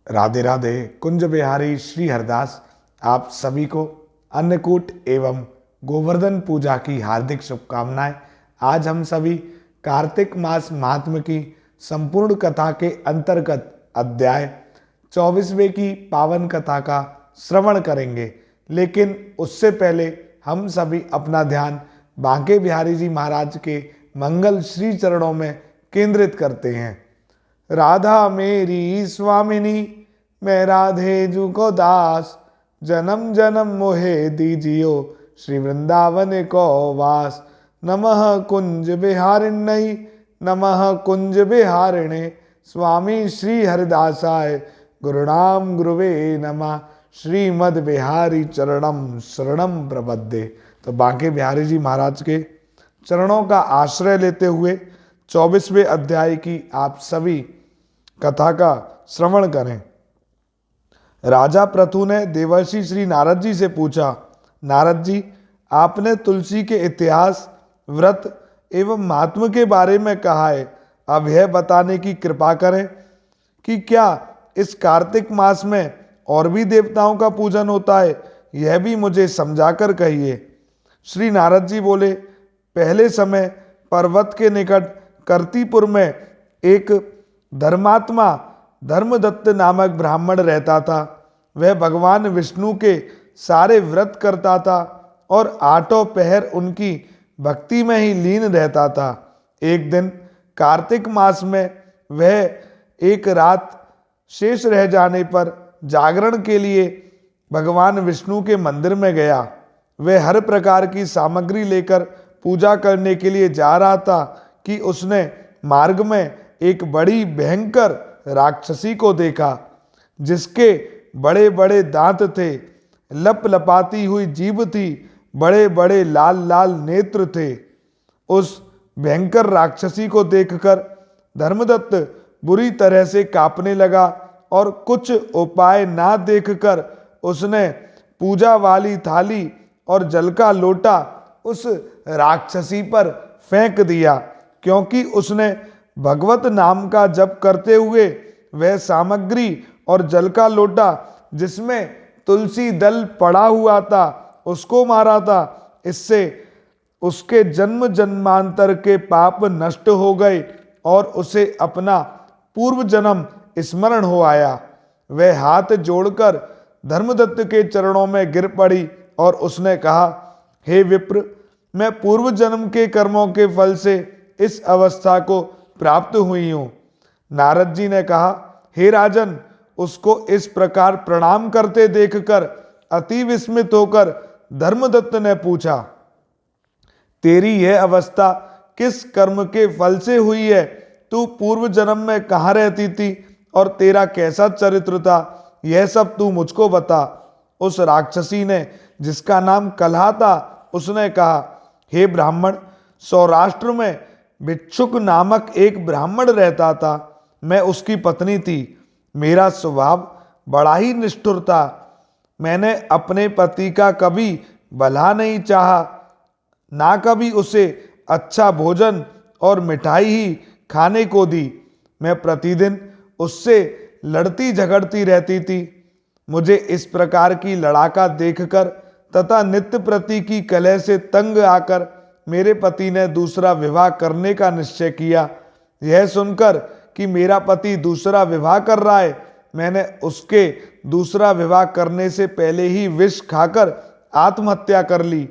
राधे राधे। कुंज बिहारी श्री हरदास आप सभी को अन्नकूट एवं गोवर्धन पूजा की हार्दिक शुभकामनाएं। आज हम सभी कार्तिक मास महात्म्य की संपूर्ण कथा के अंतर्गत अध्याय 24वें की पावन कथा का श्रवण करेंगे, लेकिन उससे पहले हम सभी अपना ध्यान बांके बिहारी जी महाराज के मंगल श्री चरणों में केंद्रित करते हैं। राधा मेरी स्वामिनी, मैं राधे जू को दास, जन्म जन्म मोहे दीजियो, श्री वृंदावन को वास। नमः कुंज बिहारिण्य, नमः कुंज बिहारिणे, स्वामी श्री हरिदासाय, गुरुनाम गुरुवे नमः। श्रीमद बिहारी चरणम शरणम प्रपद्ये। तो बांके बिहारी जी महाराज के चरणों का आश्रय लेते हुए 24वें अध्याय की आप सभी कथा का श्रवण करें। राजा प्रथु ने देवर्षि श्री नारद जी से पूछा, नारद जी, आपने तुलसी के इतिहास, व्रत एवं महात्म्य के बारे में कहा है, अब यह बताने की कृपा करें कि क्या इस कार्तिक मास में और भी देवताओं का पूजन होता है, यह भी मुझे समझाकर कहिए। श्री नारद जी बोले, पहले समय पर्वत के निकट कर्तिपुर में एक धर्मात्मा धर्मदत्त नामक ब्राह्मण रहता था। वह भगवान विष्णु के सारे व्रत करता था और आठों पहर उनकी भक्ति में ही लीन रहता था। एक दिन कार्तिक मास में वह एक रात शेष रह जाने पर जागरण के लिए भगवान विष्णु के मंदिर में गया। वह हर प्रकार की सामग्री लेकर पूजा करने के लिए जा रहा था कि उसने मार्ग में एक बड़ी भयंकर राक्षसी को देखा, जिसके बड़े बड़े दांत थे, लपलपाती हुई जीभ थी, बड़े बड़े लाल लाल नेत्र थे। उस भयंकर राक्षसी को देखकर धर्मदत्त बुरी तरह से कांपने लगा और कुछ उपाय ना देखकर उसने पूजा वाली थाली और जल का लोटा उस राक्षसी पर फेंक दिया, क्योंकि उसने भगवत नाम का जप करते हुए वह सामग्री और जल का लोटा जिसमें तुलसी दल पड़ा हुआ था उसको मारा था। इससे उसके जन्म जन्मांतर के पाप नष्ट हो गए और उसे अपना पूर्व जन्म स्मरण हो आया। वह हाथ जोड़कर धर्मदत्त के चरणों में गिर पड़ी और उसने कहा, हे विप्र, मैं पूर्व जन्म के कर्मों के फल से इस अवस्था को प्राप्त हुई हूं। नारद जी ने कहा, हे राजन, उसको इस प्रकार प्रणाम करते देखकर अति विस्मित होकर धर्मदत्त ने पूछा, तेरी यह अवस्था किस कर्म के फल से हुई है? तू पूर्व जन्म में कहाँ रहती थी और तेरा कैसा चरित्र था? यह सब तू मुझको बता। उस राक्षसी ने, जिसका नाम कलहा था, उसने कहा, हे ब्राह्मण, सौराष्ट्र में भिक्षुक नामक एक ब्राह्मण रहता था। मैं उसकी पत्नी थी। मेरा स्वभाव बड़ा ही निष्ठुर था। मैंने अपने पति का कभी भला नहीं चाहा, ना कभी उसे अच्छा भोजन और मिठाई ही खाने को दी। मैं प्रतिदिन उससे लड़ती झगड़ती रहती थी। मुझे इस प्रकार की लड़ाका देखकर तथा नित्य प्रति की कलह से तंग आकर मेरे पति ने दूसरा विवाह करने का निश्चय किया। यह सुनकर कि मेरा पति दूसरा विवाह कर रहा है, मैंने उसके दूसरा विवाह करने से पहले ही विष खाकर आत्महत्या कर ली।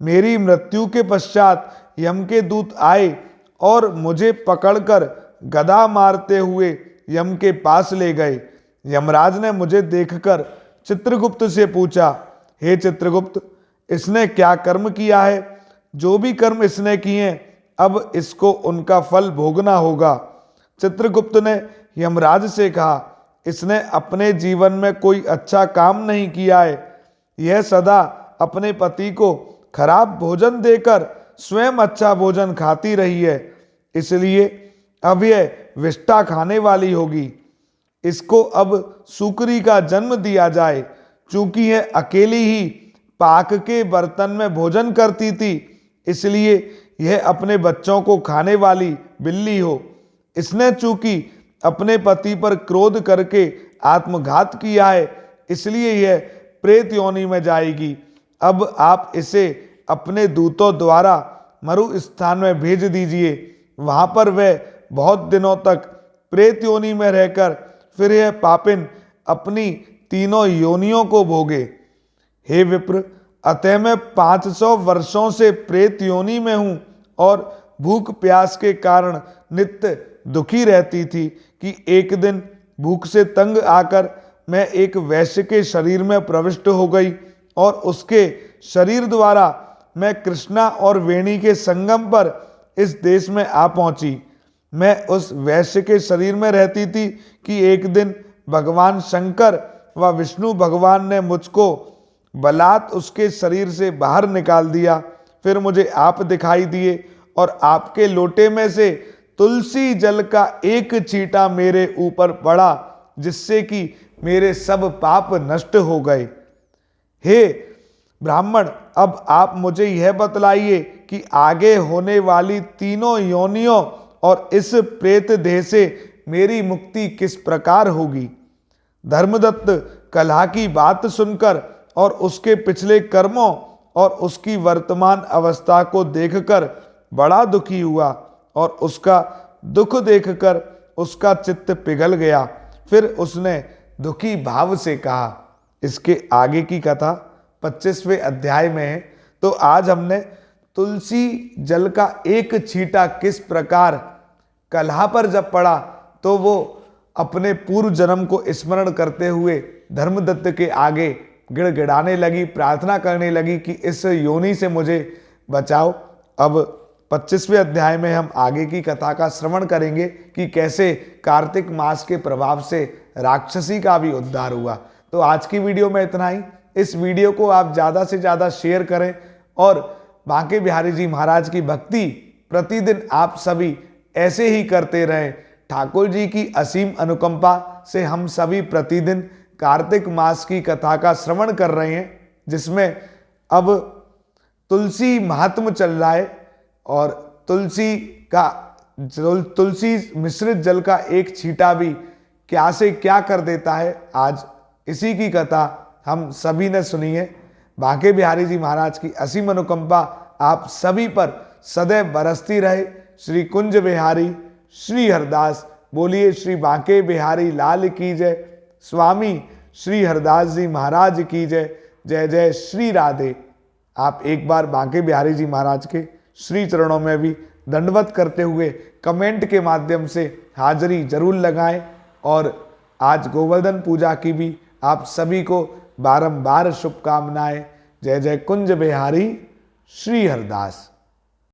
मेरी मृत्यु के पश्चात यम के दूत आए और मुझे पकड़कर गदा मारते हुए यम के पास ले गए। यमराज ने मुझे देखकर चित्रगुप्त से पूछा, हे चित्रगुप्त, इसने क्या कर्म किया है? जो भी कर्म इसने किए, अब इसको उनका फल भोगना होगा। चित्रगुप्त ने यमराज से कहा, इसने अपने जीवन में कोई अच्छा काम नहीं किया है। यह सदा अपने पति को खराब भोजन देकर स्वयं अच्छा भोजन खाती रही है, इसलिए अब यह विष्ठा खाने वाली होगी। इसको अब सुकरी का जन्म दिया जाए। चूंकि यह अकेली ही पाक के बर्तन में भोजन करती थी, इसलिए यह अपने बच्चों को खाने वाली बिल्ली हो। इसने चूंकि अपने पति पर क्रोध करके आत्मघात किया है, इसलिए यह प्रेत योनि में जाएगी। अब आप इसे अपने दूतों द्वारा मरु स्थान में भेज दीजिए। वहां पर वह बहुत दिनों तक प्रेत योनि में रहकर फिर यह पापिन अपनी तीनों योनियों को भोगे। हे विप्र, अतः मैं 500 वर्षों से प्रेत योनि में हूं और भूख प्यास के कारण नित्य दुखी रहती थी कि एक दिन भूख से तंग आकर मैं एक वैश्य के शरीर में प्रविष्ट हो गई और उसके शरीर द्वारा मैं कृष्णा और वेणी के संगम पर इस देश में आ पहुंची। मैं उस वैश्य के शरीर में रहती थी कि एक दिन भगवान शंकर व विष्णु भगवान ने मुझको बलात् उसके शरीर से बाहर निकाल दिया। फिर मुझे आप दिखाई दिए और आपके लोटे में से तुलसी जल का एक छींटा मेरे ऊपर पड़ा, जिससे कि मेरे सब पाप नष्ट हो गए। हे ब्राह्मण, अब आप मुझे यह बतलाइए कि आगे होने वाली तीनों योनियों और इस प्रेत देह से मेरी मुक्ति किस प्रकार होगी। धर्मदत्त कलह की बात सुनकर और उसके पिछले कर्मों और उसकी वर्तमान अवस्था को देखकर बड़ा दुखी हुआ और उसका दुख देखकर उसका चित्त पिघल गया। फिर उसने दुखी भाव से कहा। इसके आगे की कथा 25वें अध्याय में है। तो आज हमने तुलसी जल का एक छींटा किस प्रकार कलह पर जब पड़ा तो वो अपने पूर्व जन्म को स्मरण करते हुए धर्मदत्त के आगे गिड़गिड़ाने लगी, प्रार्थना करने लगी कि इस योनि से मुझे बचाओ। अब 25वें अध्याय में हम आगे की कथा का श्रवण करेंगे कि कैसे कार्तिक मास के प्रभाव से राक्षसी का भी उद्धार हुआ। तो आज की वीडियो में इतना ही। इस वीडियो को आप ज़्यादा से ज़्यादा शेयर करें और बांके बिहारी जी महाराज की भक्ति प्रतिदिन आप सभी ऐसे ही करते रहें। ठाकुर जी की असीम अनुकंपा से हम सभी प्रतिदिन कार्तिक मास की कथा का श्रवण कर रहे हैं, जिसमें अब तुलसी महात्म चल रहा है और तुलसी मिश्रित जल का एक छींटा भी क्या से क्या कर देता है। आज इसी की कथा हम सभी ने सुनी है। बांके बिहारी जी महाराज की असीम अनुकंपा आप सभी पर सदैव बरसती रहे। श्री कुंज बिहारी श्री हरदास। बोलिए श्री बांके बिहारी लाल की जय। स्वामी श्री हरदास जी महाराज की जय। जय जय श्री राधे। आप एक बार बांके बिहारी जी महाराज के श्री चरणों में भी दंडवत करते हुए कमेंट के माध्यम से हाजिरी जरूर लगाएं। और आज गोवर्धन पूजा की भी आप सभी को बारंबार शुभकामनाएं। जय जय कुंज बिहारी श्री हरदास।